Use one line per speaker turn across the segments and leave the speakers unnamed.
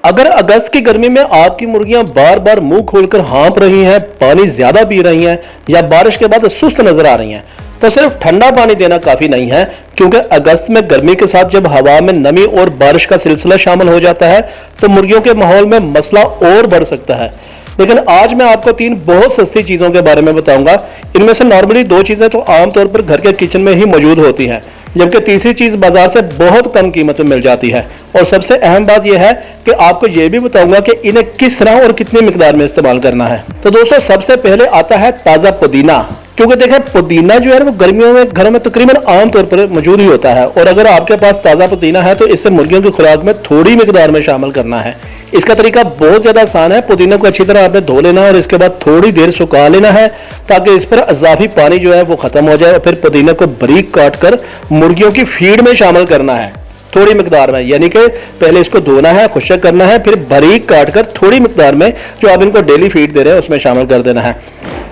अगर अगस्त की गर्मी में आपकी मुर्गियां बार बार मुंह खोलकर हाँप रही हैं, पानी ज्यादा पी रही हैं या बारिश के बाद सुस्त नजर आ रही हैं, तो सिर्फ ठंडा पानी देना काफी नहीं है, क्योंकि अगस्त में गर्मी के साथ जब हवा में नमी और बारिश का सिलसिला शामिल हो जाता है तो मुर्गियों के माहौल में मसला और बढ़ सकता है। लेकिन आज मैं आपको 3 बहुत सस्ती चीजों के बारे में बताऊंगा। इनमें से नॉर्मली 2 चीजें तो आमतौर पर घर के किचन में ही मौजूद होती हैं, जबकि तीसरी चीज बाजार से बहुत कम कीमत में मिल जाती है। और सबसे अहम बात यह है कि आपको यह भी बताऊंगा कि इन्हें किस तरह और कितनी मिकदार में इस्तेमाल करना है। तो दोस्तों, सबसे पहले आता है ताजा पुदीना। क्योंकि देखें, पुदीना जो है वो गर्मियों में घरों में तकरीबन आमतौर पर मौजूद ही होता है, और अगर आपके पास ताजा पुदीना है तो इसे मुर्गियों की खुराक में थोड़ी मिकदार में शामिल करना है। इसका तरीका बहुत ज्यादा आसान है। पुदीना को अच्छी तरह आपने धो लेना है और इसके बाद थोड़ी देर सुखा लेना है ताकि इस पर अज़ाफ़ी पानी जो है वो खत्म हो जाए, और फिर पुदीना को बारीक काट कर मुर्गियों की फीड में शामिल करना है थोड़ी मिकदार में। यानी कि पहले इसको धोना है, खुश्क करना है, फिर बारीक काट कर थोड़ी मिकदार में जो आप इनको डेली फीड दे रहे हैं उसमें शामिल कर देना है।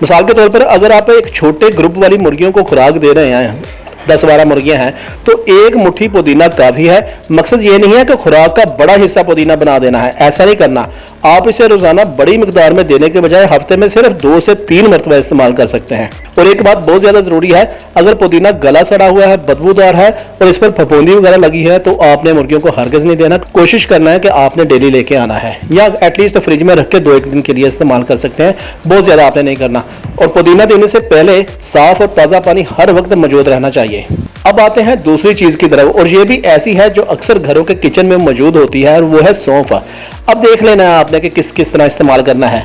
मिसाल के तौर पर अगर आप एक छोटे ग्रुप वाली मुर्गियों को खुराक दे रहे हैं, 10-12 मुर्गियां हैं, तो 1 मुट्ठी पुदीना काफी है। मकसद ये नहीं है कि खुराक का बड़ा हिस्सा पुदीना बना देना है, ऐसा नहीं करना। आप इसे रोजाना बड़ी मिकदार में देने के बजाय हफ्ते में सिर्फ 2 से 3 मरतबा इस्तेमाल कर सकते हैं। और एक बात बहुत ज्यादा जरूरी है, अगर पुदीना गला सड़ा हुआ है, बदबूदार है और इस पर फफूंदी वगैरह लगी है तो आपने मुर्गियों को हरगिज नहीं देना। कोशिश करना है कि आपने डेली लेके आना है, या एटलीस्ट फ्रिज में रख के 2-1 दिन के लिए इस्तेमाल कर सकते हैं। बहुत ज्यादा आपने नहीं करना। और पुदीना देने से पहले साफ और ताजा पानी हर वक्त मौजूद रहना चाहिए। अब आते हैं दूसरी चीज की तरफ, और ये भी ऐसी है जो अक्सर घरों के किचन में मौजूद होती है, और वो है सौंफ। अब देख लेना है आपने कि किस किस तरह इस्तेमाल करना है।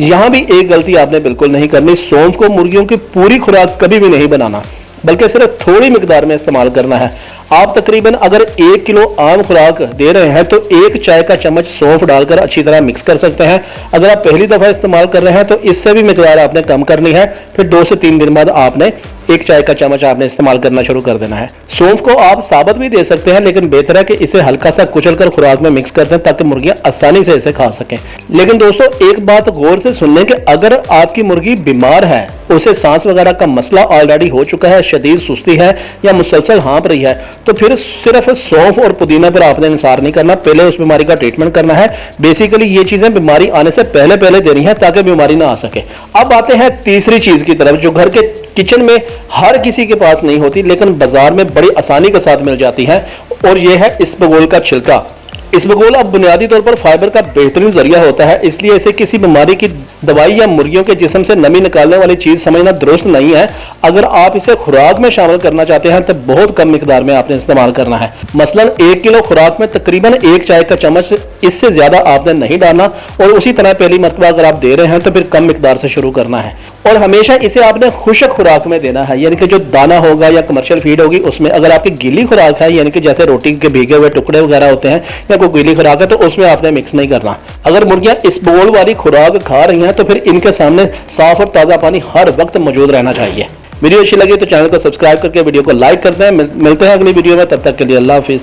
यहां भी एक गलती आपने बिल्कुल नहीं करनी। सौंफ को मुर्गियों की पूरी खुराक कभी भी नहीं बनाना, बल्कि सिर्फ थोड़ी मिकदार में इस्तेमाल करना है। आप तकरीबन अगर 1 किलो आम खुराक दे रहे हैं तो 1 चाय का चम्मच सौंफ डालकर अच्छी तरह मिक्स कर सकते हैं। अगर आप पहली दफा इस्तेमाल कर रहे हैं तो इससे भी मिकदार आपने कम करनी है। फिर 2 से 3 दिन बाद आपने 1 चाय का चम्मच आपने इस्तेमाल करना शुरू कर देना है। सौंफ को आप साबुत भी दे सकते हैं, लेकिन बेहतर है कि इसे हल्का सा कुचलकर खुराक में मिक्स कर दें ताकि मुर्गियां आसानी से इसे खा सकें। लेकिन दोस्तों, एक बात गौर से सुन लें कि अगर आपकी मुर्गी बीमार है, उसे सांस वगैरह का मसला ऑलरेडी हो चुका है, शदीद सुस्ती है या मुसलसल हाँप रही है, तो फिर सिर्फ सौंफ और पुदीना पर आपने इंसार नहीं करना। पहले उस बीमारी का ट्रीटमेंट करना है। बेसिकली ये चीजें बीमारी आने से पहले पहले देनी है ताकि बीमारी ना आ सके। अब आते हैं तीसरी चीज की तरफ, जो घर के किचन में हर किसी के पास नहीं होती लेकिन बाजार में बड़ी आसानी के साथ मिल जाती है, और यह है इसबगोल का छिलका। इसबगोल अब बुनियादी तौर पर फाइबर का बेहतरीन जरिया होता है, इसलिए इसे किसी बीमारी की दवाई या मुर्गियों के जिस्म से नमी निकालने वाली चीज समझना दुरुस्त नहीं है। अगर आप इसे खुराक में शामिल करना चाहते हैं तो बहुत कम मिकदार में आपने इस्तेमाल करना है। मसलन 1 किलो खुराक में तकरीबन 1 चाय का चम्मच, इससे ज्यादा आपने नहीं डालना। और उसी तरह पहली मरतबा अगर आप दे रहे हैं तो फिर कम मिकदार से शुरू करना है। और हमेशा इसे आपने खुश्क खुराक में देना है, यानी कि जो दाना होगा या कमर्शियल फीड होगी उसमें। अगर आपकी गीली खुराक है, यानी कि जैसे रोटी के भीगे हुए टुकड़े वगैरह होते हैं, या कोई गीली खुराक है, तो उसमें आपने मिक्स नहीं करना। अगर मुर्गियां इसबगोल वाली खुराक खा रही हैं तो फिर इनके सामने साफ और ताजा पानी हर वक्त मौजूद रहना चाहिए। वीडियो अच्छी लगी तो चैनल को सब्सक्राइब करके वीडियो को लाइक करते हैं। मिलते हैं अगली वीडियो में, तब तक के लिए अल्लाह हाफिज।